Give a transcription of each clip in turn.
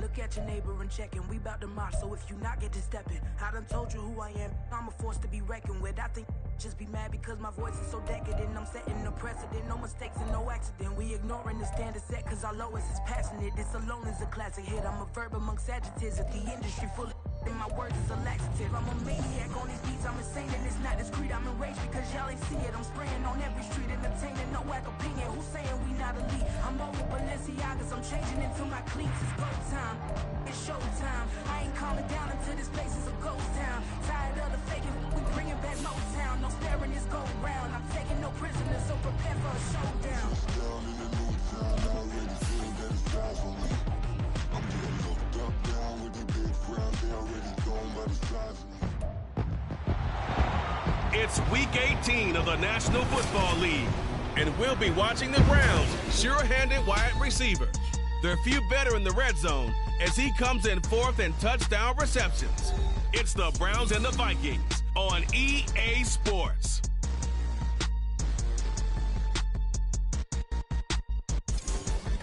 Look at your neighbor and checking. We bout to march, so if you not get to stepping. I done told you who I am. I'm a force to be reckoned with. I think just be mad because my voice is so decadent. I'm setting a precedent. No mistakes and no accident. We ignoring the standard set because our lowest is passionate. This alone is a classic hit. I'm a verb amongst adjectives. If the industry full of and my words is a laxative. I'm a maniac on these beats. I'm insane and it's not discreet. I'm enraged because y'all ain't see it. I'm spraying on every street, entertaining no whack opinion. Who's saying we not elite? I'm over Balenciagas. I'm changing into my cleats. It's go time. It's show time. I ain't calming down until this place is a ghost town. Tired of the faking. We bringing back Motown. No staring this go round. I'm taking no prisoners, so prepare for a showdown. Down in the new town, I already feel that it's time for me. I'm getting looked up down with the big frown. They already gone by the size of me. It's Week 18 of the National Football League, and we'll be watching the Browns' sure-handed wide receiver. They're few better in the red zone as he comes in fourth in touchdown receptions. It's the Browns and the Vikings on EA Sports.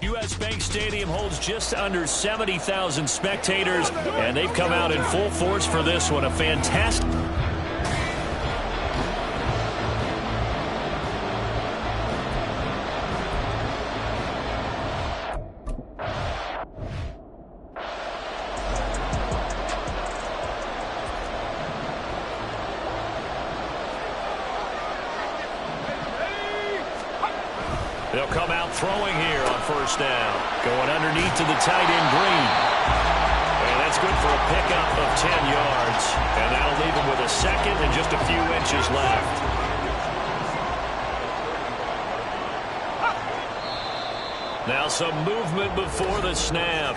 U.S. Bank Stadium holds just under 70,000 spectators, and they've come out in full force for this one. A fantastic... They'll come out throwing here on first down. Going underneath to the tight end, Green. And that's good for a pickup of 10 yards. And that'll leave him with a second and just a few inches left. Now some movement before the snap.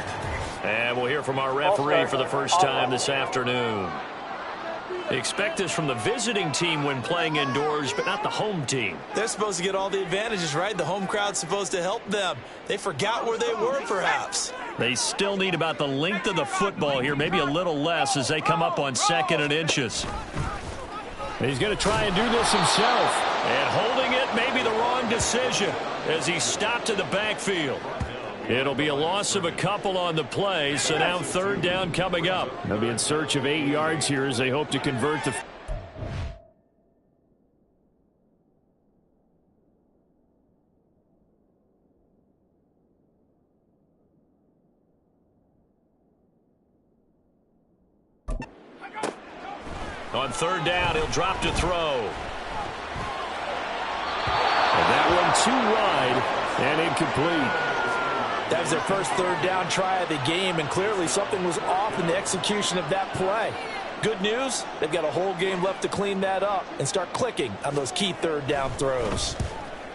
And we'll hear from our referee for the first time this afternoon. Expect this from the visiting team when playing indoors, but not the home team. They're supposed to get all the advantages, right? The home crowd's supposed to help them. They forgot where they were, perhaps. They still need about the length of the football here, maybe a little less as they come up on second and inches. He's going to try and do this himself. And holding it may be the wrong decision as he stopped in the backfield. It'll be a loss of a couple on the play, so now third down coming up. They'll be in search of 8 yards here as they hope to convert the... On third down, he'll drop to throw. And that one too wide and incomplete. That was their first third down try of the game, and clearly something was off in the execution of that play. Good news, they've got a whole game left to clean that up and start clicking on those key third down throws.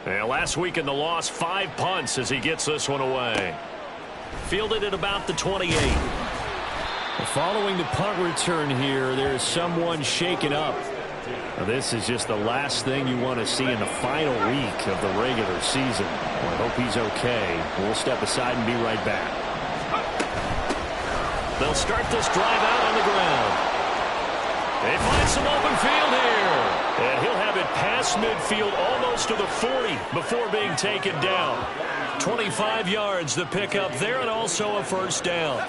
And last week in the loss, 5 punts as he gets this one away. Fielded at about the 28. Following the punt return here, there's someone shaken up. Now, this is just the last thing you want to see in the final week of the regular season. Well, I hope he's okay. We'll step aside and be right back. They'll start this drive out on the ground. They find some open field here. And he'll have it past midfield almost to the 40 before being taken down. 25 yards the pickup there, and also a first down.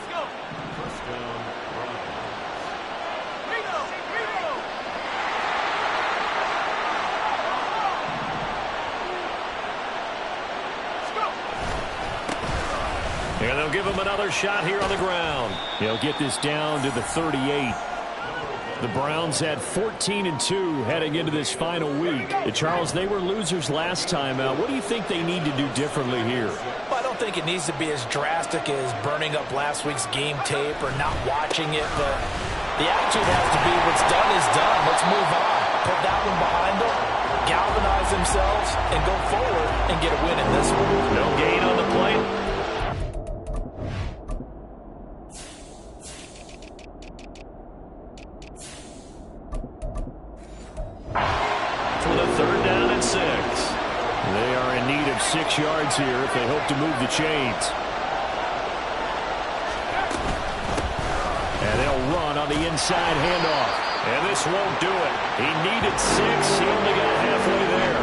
And they'll give him another shot here on the ground. He'll get this down to the 38. The Browns had 14-2 heading into this final week. Charles, they were losers last time out. What do you think they need to do differently here? Well, I don't think it needs to be as drastic as burning up last week's game tape or not watching it. But the attitude has to be what's done is done. Let's move on. Put that one behind them, galvanize themselves, and go forward and get a win in this one. No gain on the play. They are in need of 6 yards here if they hope to move the chains. And they'll run on the inside handoff. And this won't do it. He needed 6. He only got halfway there.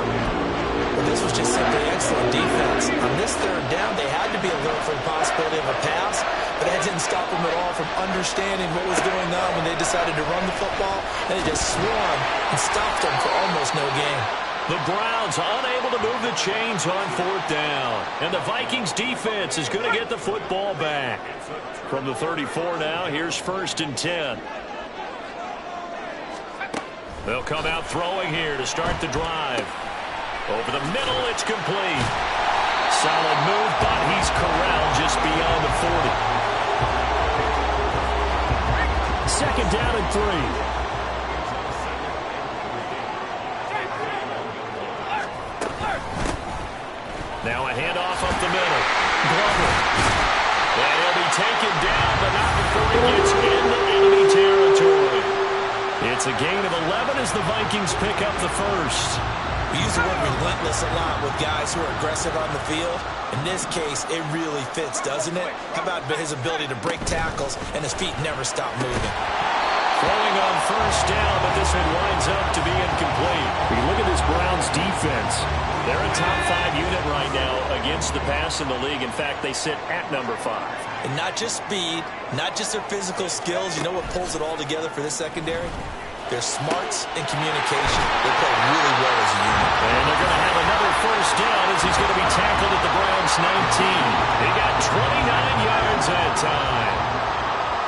But this was just simply excellent defense. On this third down, they had to be alert for the possibility of a pass, but that didn't stop them at all from understanding what was going on when they decided to run the football. And they just swarmed and stopped them for almost no gain. The Browns unable to move the chains on 4th down. And the Vikings defense is going to get the football back. From the 34 now, here's 1st and 10. They'll come out throwing here to start the drive. Over the middle, it's complete. Solid move, but he's corralled just beyond the 40. 2nd down and 3. Now a handoff up the middle. Glover. And he'll be taken down, but not before he gets into enemy territory. It's a gain of 11 as the Vikings pick up the first. We use the word relentless a lot with guys who are aggressive on the field. In this case, it really fits, doesn't it? How about his ability to break tackles and his feet never stop moving? Throwing on 1st down, but this one winds up to be incomplete. We look at this Browns defense. They're a top 5 unit right now against the pass in the league. In fact, they sit at number 5. And not just speed, not just their physical skills. You know what pulls it all together for this secondary? Their smarts and communication. They play really well as a unit. And they're going to have another 1st down as he's going to be tackled at the Browns 19. He got 29 yards that time.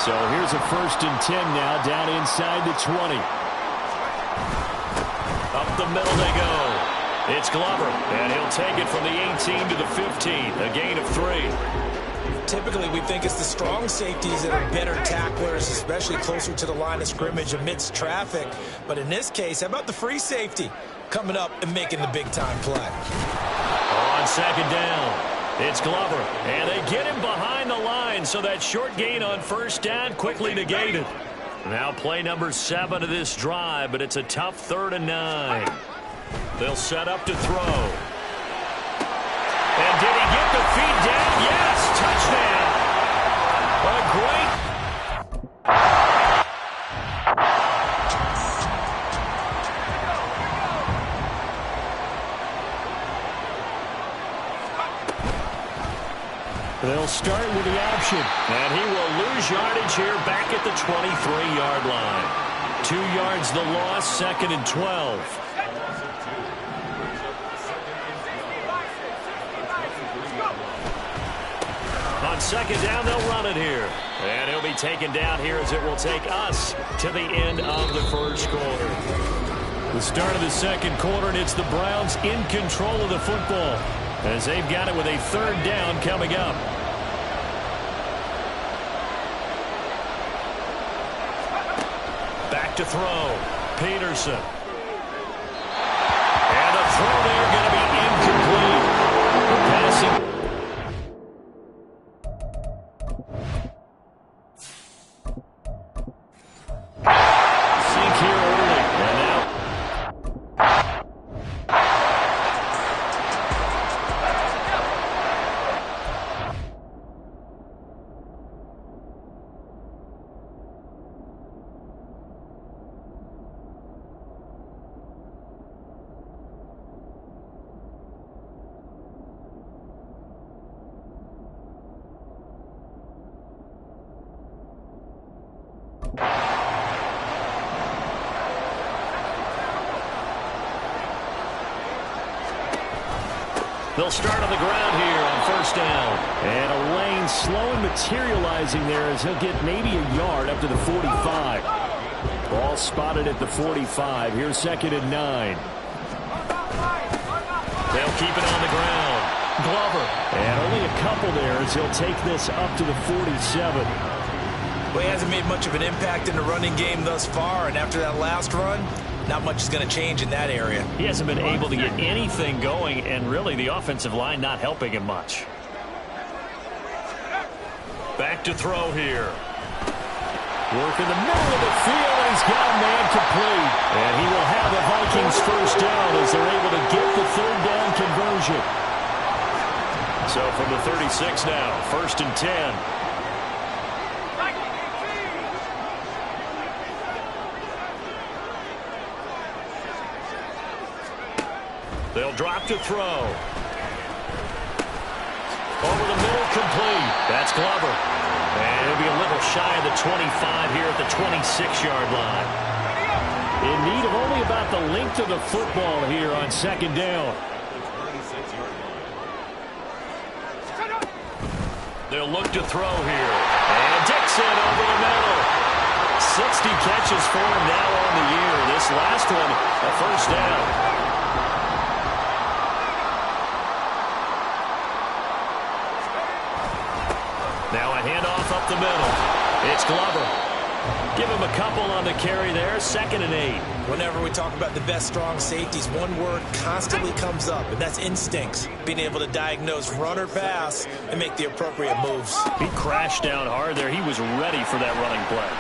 So here's a 1st and 10 now, down inside the 20. Up the middle they go. It's Glover, and he'll take it from the 18 to the 15, a gain of 3. Typically, we think it's the strong safeties that are better tacklers, especially closer to the line of scrimmage amidst traffic. But in this case, how about the free safety coming up and making the big-time play? On 2nd down, it's Glover, and they get him behind the line, so that short gain on 1st down quickly negated. Now play number 7 of this drive, but it's a tough 3rd and 9. They'll set up to throw. And did he get the feet down? Yes, touchdown. A great. They'll start with the option, and he will lose yardage here back at the 23-yard line. 2 yards the loss, 2nd and 12. On 2nd down, they'll run it here. And he'll be taken down here as it will take us to the end of the 1st quarter. The start of the 2nd quarter, and it's the Browns in control of the football as they've got it with a 3rd down coming up. Back to throw. Peterson. And the throw there going to be incomplete. The passing. They'll start on the ground here on 1st down. And a lane slow and materializing there as he'll get maybe a yard up to the 45. Ball spotted at the 45. Here's 2nd and 9. They'll keep it on the ground. Glover. And only a couple there as he'll take this up to the 47. Well, he hasn't made much of an impact in the running game thus far, and after that last run, not much is going to change in that area. He hasn't been able to get anything going, and really the offensive line not helping him much. Back to throw here. Work in the middle of the field, and he's got a man complete. And he will have the Vikings 1st down as they're able to get the 3rd down conversion. So from the 36 now, 1st and 10. They'll drop to throw. Over the middle, complete. That's Glover. And it'll be a little shy of the 25 here at the 26-yard line. In need of only about the length of the football here on second down. They'll look to throw here. And Dixon over the middle. 60 catches for him now on the year. This last one, a first down. Now a handoff up the middle. It's Glover. Give him a couple on the carry there. 2nd and 8. Whenever we talk about the best strong safeties, one word constantly comes up, and that's instincts. Being able to diagnose run or pass and make the appropriate moves. He crashed down hard there. He was ready for that running play.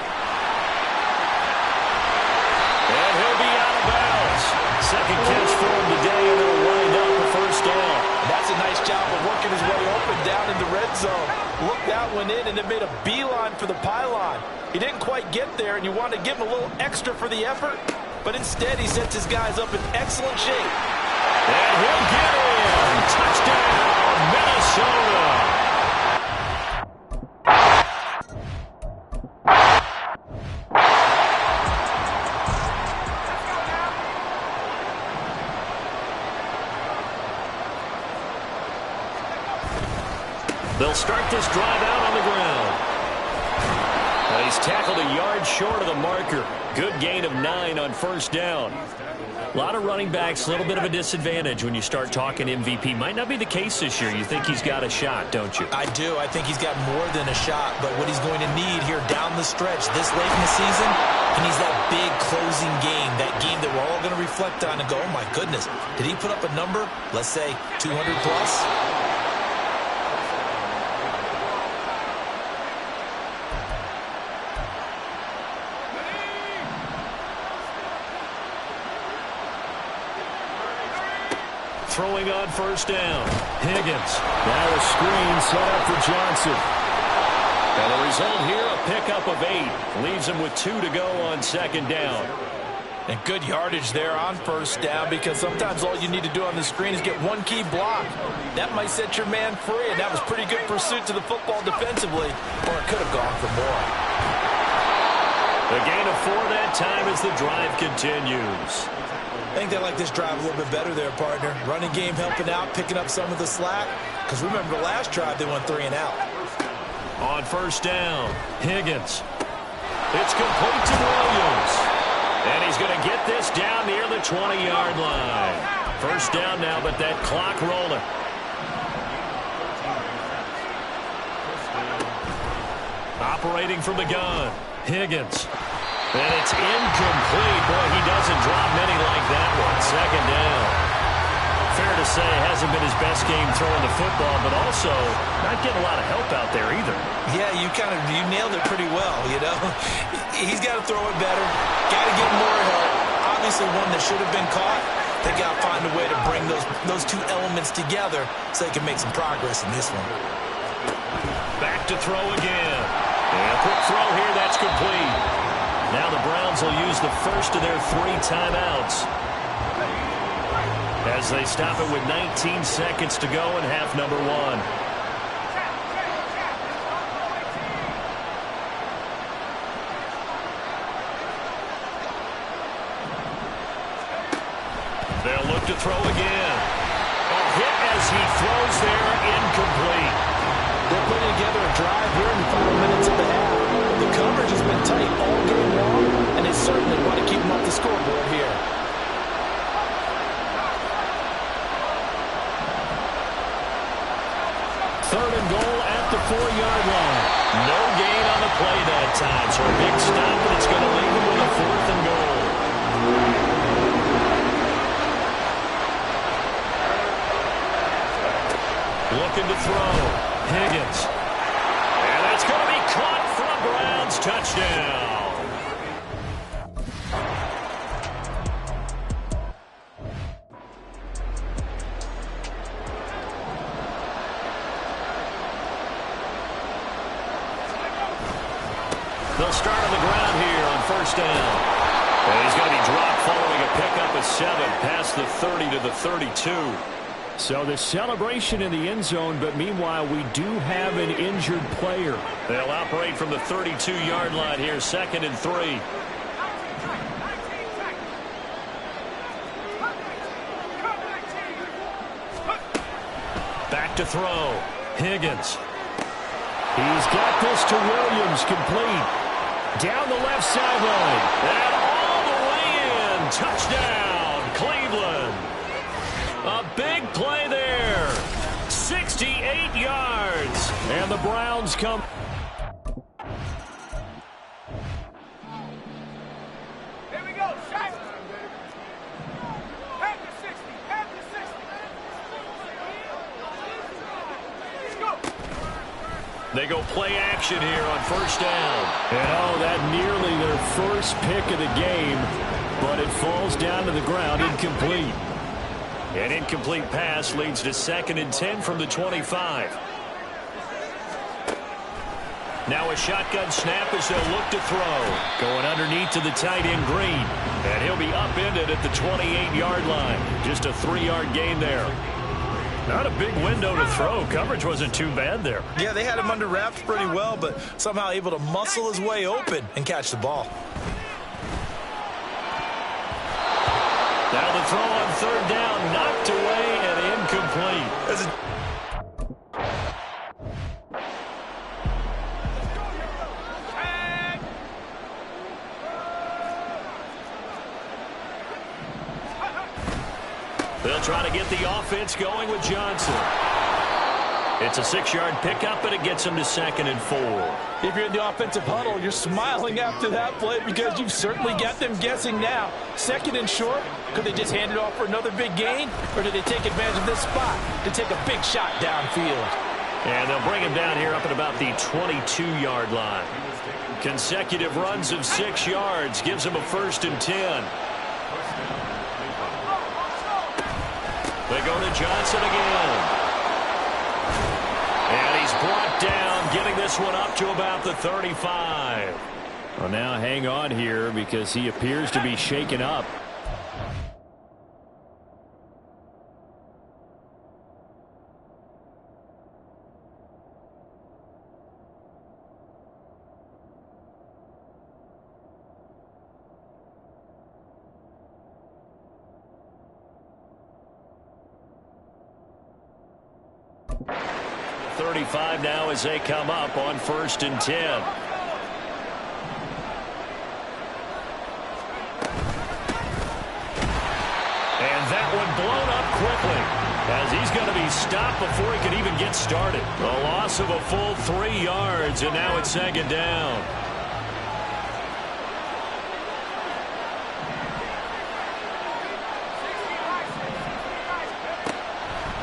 And he'll be out of bounds. Second catch for him today, and it'll wind up a first down. That's a nice job of working his way open down in the red zone. Looked out, went in, and then made a beeline for the pylon. He didn't quite get there, and you wanted to give him a little extra for the effort, but instead he sets his guys up in excellent shape. And he'll get in. Touchdown, Minnesota. They'll start this drive out on the ground. He's tackled a yard short of the marker. Good gain of 9 on first down. A lot of running backs, a little bit of a disadvantage when you start talking MVP. Might not be the case this year. You think he's got a shot, don't you? I do. I think he's got more than a shot. But what he's going to need here down the stretch this late in the season, he needs that big closing game, that game that we're all going to reflect on and go, oh, my goodness, did he put up a number, let's say 200 plus? Throwing on first down. Higgins. Now a screen set up for Johnson. And the result here, a pickup of 8. Leaves him with 2 to go on second down. And good yardage there on first down, because sometimes all you need to do on the screen is get one key block. That might set your man free, and that was pretty good pursuit to the football defensively, or it could have gone for more. A gain of 4 that time as the drive continues. I think they like this drive a little bit better there, partner. Running game helping out, picking up some of the slack. Because remember, the last drive, they went 3 and out. On first down, Higgins. It's complete to Williams. And he's going to get this down near the 20-yard line. First down now, but that clock rolling. Operating from the gun, Higgins. And it's incomplete. Boy, he doesn't drop many like that one. Second down. Fair to say, hasn't been his best game throwing the football, but also not getting a lot of help out there either. Yeah, you nailed it pretty well, you know. He's got to throw it better. Got to get more help. Obviously one that should have been caught. They got to find a way to bring those two elements together so they can make some progress in this one. Back to throw again. And a quick throw here, that's complete. Now the Browns will use the first of their 3 timeouts as they stop it with 19 seconds to go in half number 1. They'll look to throw again. A hit as he throws there, incomplete. They're putting together a drive here in the final minutes of the half. The coverage has been tight all game long, and they certainly want to keep them off the scoreboard here. Third and goal at the 4-yard line. No gain on the play that time, so a big stop, and it's going to leave them with a 4th and goal. Looking to throw. Higgins. And that's going to be caught for a Browns touchdown. They'll start on the ground here on first down. And he's going to be dropped following a pickup of 7 past the 30 to the 32. So the celebration in the end zone, but meanwhile we do have an injured player. They'll operate from the 32-yard line here, 2nd and 3. Back to throw. Higgins. He's got this to Williams, complete. Down the left sideline. And all the way in. Touchdown, Cleveland. A big play there. 68 yards. And the Browns come. Here we go, Shaq. Head to 60, head to 60. Let's go. They go play action here on 1st down. And oh, that nearly their first pick of the game, but it falls down to the ground, incomplete. An incomplete pass leads to 2nd and 10 from the 25. Now a shotgun snap as they'll look to throw. Going underneath to the tight end Green. And he'll be upended at the 28-yard line. Just a 3-yard gain there. Not a big window to throw. Coverage wasn't too bad there. Yeah, they had him under wraps pretty well, but somehow able to muscle his way open and catch the ball. Now the throw on 3rd down, knocked away and incomplete. They'll try to get the offense going with Johnson. It's a 6-yard pickup, and it gets them to 2nd and 4. If you're in the offensive huddle, you're smiling after that play because you've certainly got them guessing now. 2nd and short, could they just hand it off for another big gain? Or do they take advantage of this spot to take a big shot downfield? And they'll bring him down here up at about the 22-yard line. Consecutive runs of 6 yards gives him a 1st and 10. They go to Johnson again. And he's brought down, getting this one up to about the 35. Well, now hang on here because he appears to be shaken up. Now as they come up on 1st and 10. And that one blown up quickly as he's going to be stopped before he can even get started. A loss of a full 3 yards, and now it's 2nd down.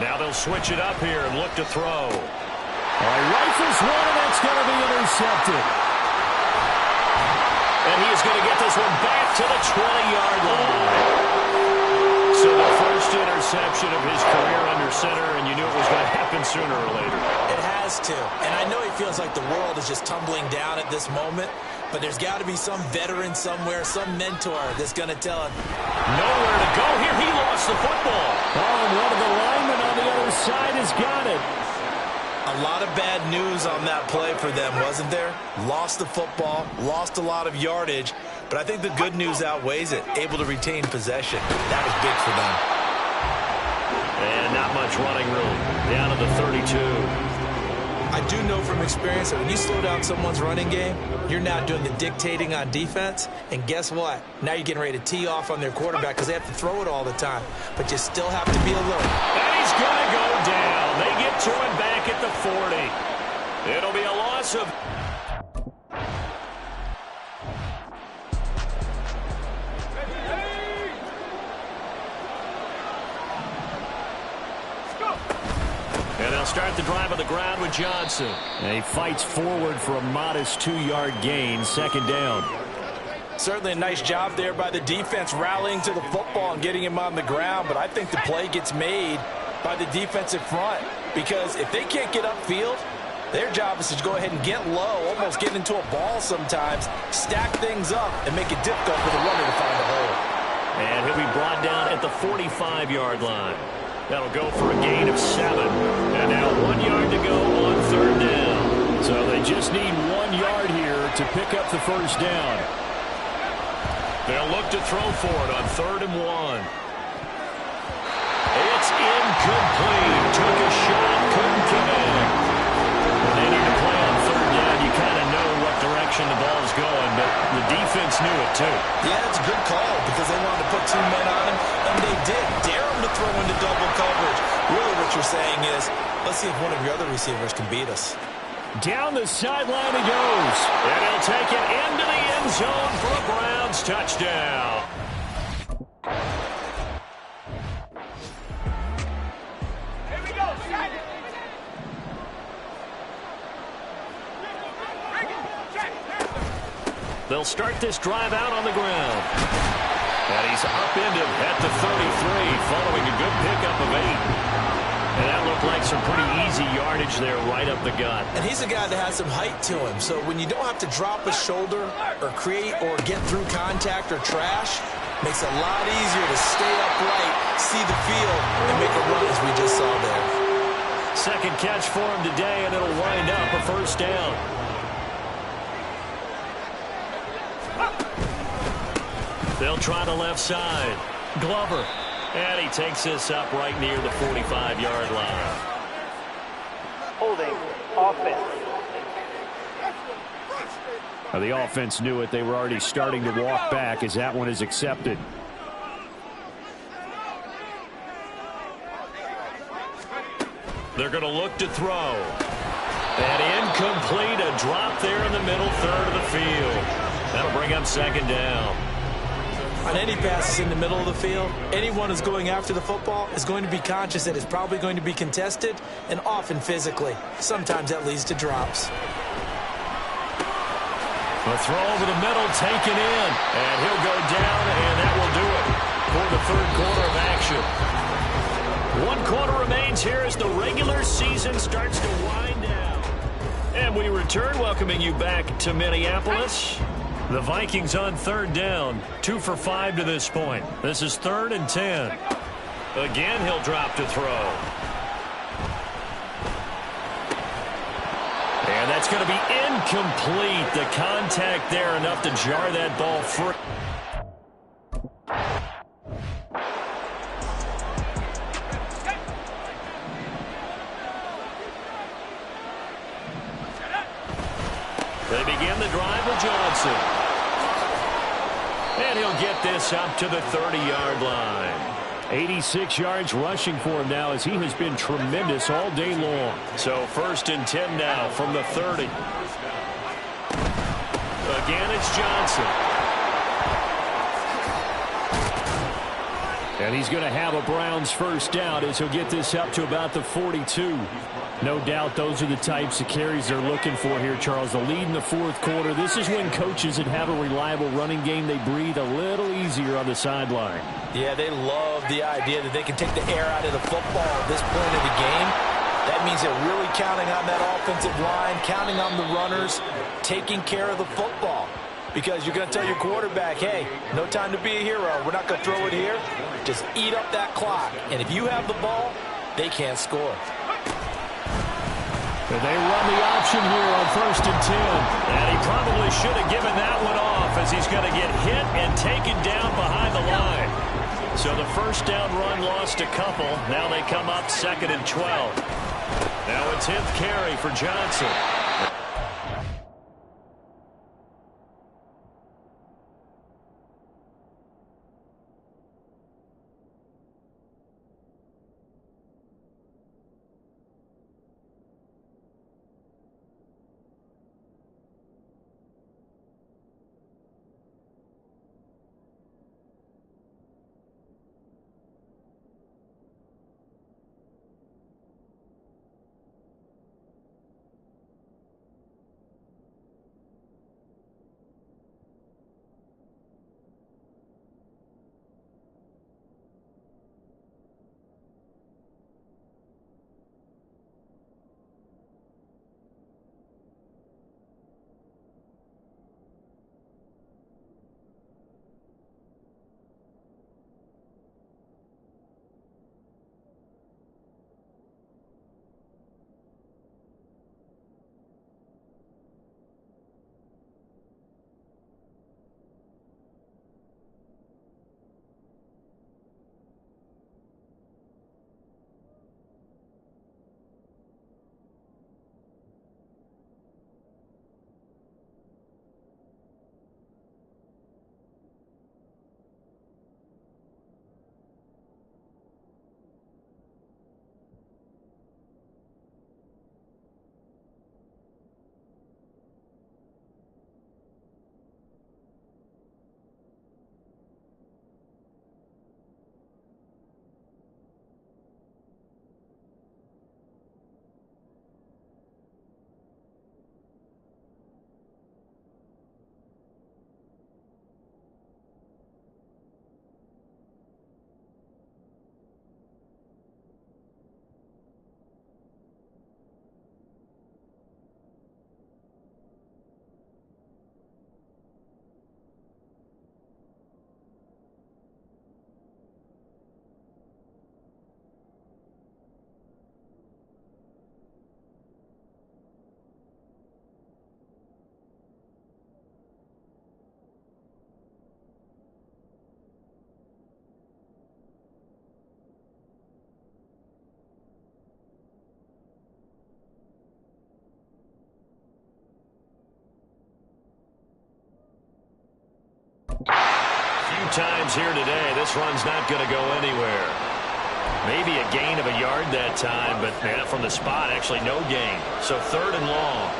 Now they'll switch it up here and look to throw. Rifles one, and that's going to be intercepted. And he is going to get this one back to the 20-yard line. So the first interception of his career under center, and you knew it was going to happen sooner or later. It has to. And I know he feels like the world is just tumbling down at this moment, but there's got to be some veteran somewhere, some mentor that's going to tell him. Nowhere to go here. He lost the football. Oh, and one of the linemen on the other side has got it. A lot of bad news on that play for them, wasn't there? Lost the football, lost a lot of yardage, but I think the good news outweighs it. Able to retain possession. That was big for them. And not much running room. Down to the 32. I do know from experience that when you slow down someone's running game, you're now doing the dictating on defense. And guess what? Now you're getting ready to tee off on their quarterback because they have to throw it all the time. But you still have to be alert. And he's going to go down. They get to him back at the 40. It'll be a loss of... And they'll start the drive on the ground with Johnson. And he fights forward for a modest 2-yard gain, 2nd down. Certainly a nice job there by the defense rallying to the football and getting him on the ground, but I think the play gets made by the defensive front because if they can't get upfield, their job is to go ahead and get low, almost get into a ball sometimes, stack things up, and make it difficult for the runner to find a hole. And he'll be brought down at the 45-yard line. That'll go for a gain of 7. And now 1 yard to go on 3rd down. So they just need 1 yard here to pick up the first down. They'll look to throw for it on 3rd and 1. It's incomplete. Took a shot, couldn't connect. When they need to play on 3rd down, you kind of know what direction the ball's going, but the defense knew it too. Yeah, it's a good call because they wanted to put 2 men on him, and they did. Dare him to throw into double coverage. Really what you're saying is, let's see if one of your other receivers can beat us. Down the sideline he goes, and he'll take it into the end zone for a Browns touchdown. Here we go, Shaq. They'll start this drive out on the ground. And he's upended at the 33, following a good pickup of 8. And that looked like some pretty easy yardage there right up the gut. And he's a guy that has some height to him, so when you don't have to drop a shoulder or create or get through contact or trash, makes it a lot easier to stay upright, see the field, and make a run as we just saw there. Second catch for him today, and it'll wind up a first down. They'll try the left side. Glover. And he takes this up right near the 45-yard line. Holding offense. Now, the offense knew it. They were already starting to walk back as that one is accepted. They're going to look to throw. And incomplete. A drop there in the middle third of the field. That'll bring up 2nd down. On any passes in the middle of the field, anyone who's going after the football is going to be conscious that it's probably going to be contested and often physically. Sometimes that leads to drops. A throw over the middle taken in, and he'll go down, and that will do it for the 3rd quarter of action. 1 quarter remains here as the regular season starts to wind down. And we return, welcoming you back to Minneapolis. The Vikings on 3rd down, 2 for 5 to this point. This is 3rd and 10. Again, he'll drop to throw. And that's going to be incomplete. The contact there enough to jar that ball free. They begin the drive with Johnson. And he'll get this up to the 30-yard line. 86 yards rushing for him now as he has been tremendous all day long. So 1st and 10 now from the 30. Again, it's Johnson. And he's going to have a Browns first down as he'll get this up to about the 42. No doubt those are the types of carries they're looking for here, Charles. The lead in the 4th quarter. This is when coaches that have a reliable running game, they breathe a little easier on the sideline. Yeah, they love the idea that they can take the air out of the football at this point of the game. That means they're really counting on that offensive line, counting on the runners, taking care of the football. Because you're going to tell your quarterback, hey, no time to be a hero. We're not going to throw it here. Just eat up that clock. And if you have the ball, they can't score. And they run the option here on 1st and 10. And he probably should have given that one off as he's going to get hit and taken down behind the line. So the first down run lost a couple. Now they come up 2nd and 12. Now a 10th carry for Johnson. times here today. This run's not going to go anywhere. Maybe a gain of a yard that time, but from the spot, actually no gain. So 3rd and long.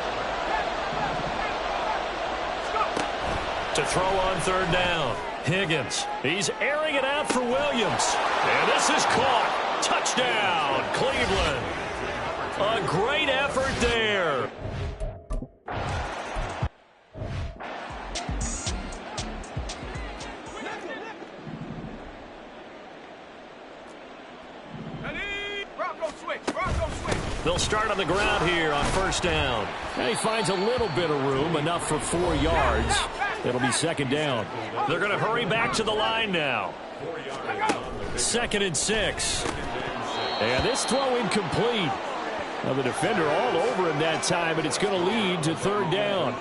To throw on 3rd down. Higgins. He's airing it out for Williams. And this is caught. Touchdown, Cleveland. A great effort there. They'll start on the ground here on 1st down. And he finds a little bit of room, enough for 4 yards. It'll be 2nd down. They're going to hurry back to the line now. 2nd and 6. And this throw incomplete. Now the defender all over him that time, and it's going to lead to 3rd down.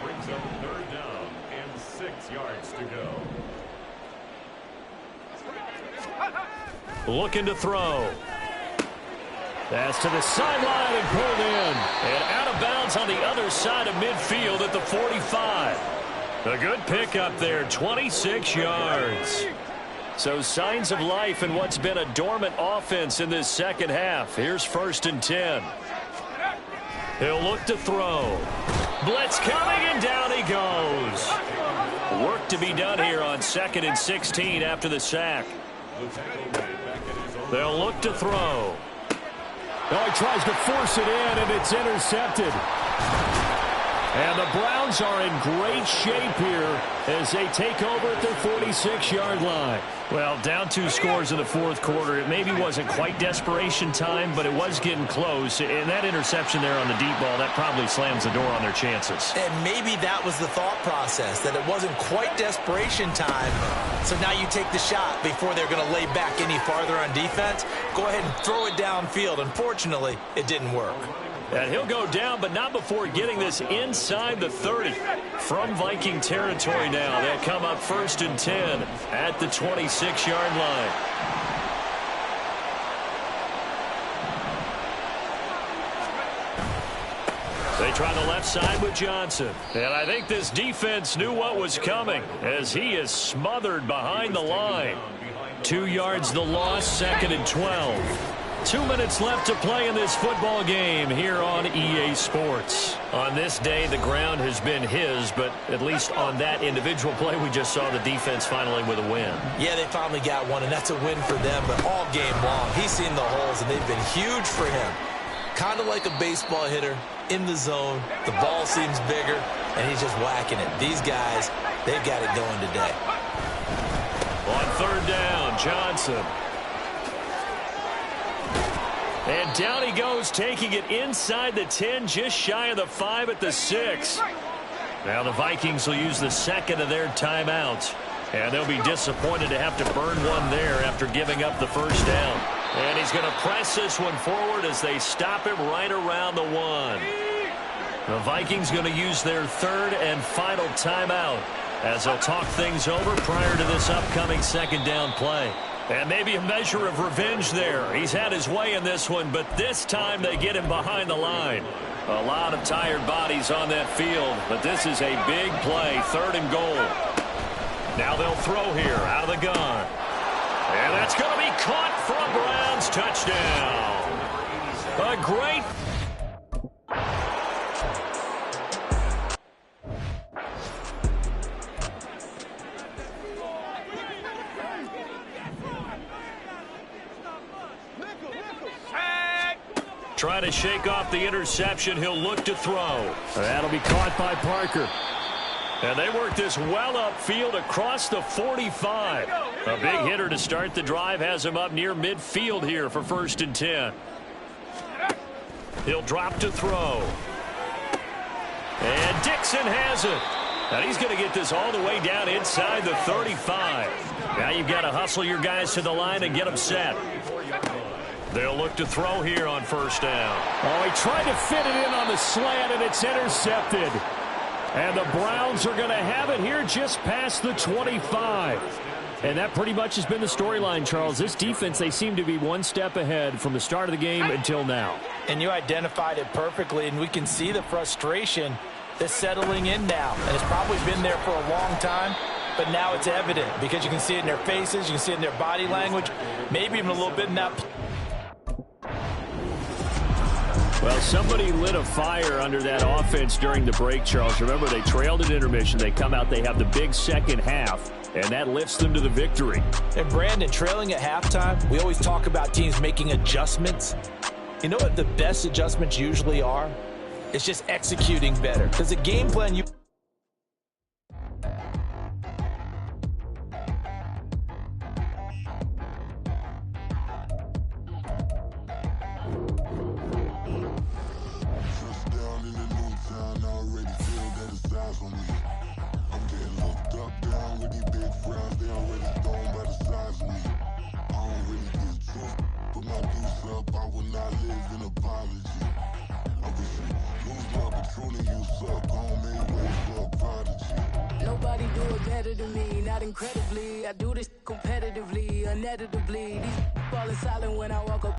Brings up 3rd down and 6 yards to go. Looking to throw. That's to the sideline and pulled in. And out of bounds on the other side of midfield at the 45. A good pickup there, 26 yards. So signs of life in what's been a dormant offense in this 2nd half. Here's 1st and 10. He'll look to throw. Blitz coming, and down he goes. Work to be done here on 2nd and 16 after the sack. They'll look to throw. Oh, he tries to force it in, and it's intercepted. And the Browns are in great shape here as they take over at their 46-yard line. Well, down 2 scores in the 4th quarter. It maybe wasn't quite desperation time, but it was getting close. And that interception there on the deep ball, that probably slams the door on their chances. And maybe that was the thought process, that it wasn't quite desperation time. So now you take the shot before they're going to lay back any farther on defense. Go ahead and throw it downfield. Unfortunately, it didn't work. And he'll go down, but not before getting this inside the 30. From Viking territory now, they'll come up 1st and 10 at the 26-yard line. They try the left side with Johnson. And I think this defense knew what was coming as he is smothered behind the line. 2 yards the loss, 2nd and 12. 2 minutes left to play in this football game here on EA Sports. On this day, the ground has been his, but at least on that individual play, we just saw the defense finally with a win. Yeah, they finally got one, and that's a win for them, but all game long, he's seen the holes, and they've been huge for him. Kind of like a baseball hitter in the zone. The ball seems bigger, and he's just whacking it. These guys, they've got it going today. On 3rd down, Johnson. And down he goes, taking it inside the 10, just shy of the 5 at the 6. Now the Vikings will use the 2nd of their timeouts. And they'll be disappointed to have to burn one there after giving up the 1st down. And he's going to press this one forward as they stop him right around the 1. The Vikings going to use their 3rd and final timeout as they'll talk things over prior to this upcoming 2nd down play. And maybe a measure of revenge there. He's had his way in this one, but this time they get him behind the line. A lot of tired bodies on that field, but this is a big play, 3rd and goal. Now they'll throw here out of the gun. And that's going to be caught for a Browns touchdown. A great... Trying to shake off the interception. He'll look to throw. That'll be caught by Parker. And they work this well upfield across the 45. A big hitter to start the drive has him up near midfield here for 1st and 10. He'll drop to throw. And Dixon has it. And he's going to get this all the way down inside the 35. Now you've got to hustle your guys to the line and get them set. They'll look to throw here on 1st down. Oh, he tried to fit it in on the slant, and it's intercepted. And the Browns are going to have it here just past the 25. And that pretty much has been the storyline, Charles. This defense, they seem to be one step ahead from the start of the game until now. And you identified it perfectly, and we can see the frustration that's settling in now. And it's probably been there for a long time. but now it's evident because you can see it in their faces, you can see it in their body language, maybe even a little bit in that. Well, somebody lit a fire under that offense during the break, Charles. Remember, they trailed at intermission. They come out, they have the big second half, and that lifts them to the victory. And Brandon, trailing at halftime, we always talk about teams making adjustments. You know what the best adjustments usually are? It's just executing better. Because the game plan you... Nobody do it better than me, not incredibly. I do this competitively, uneditably. These falling silent when I walk up.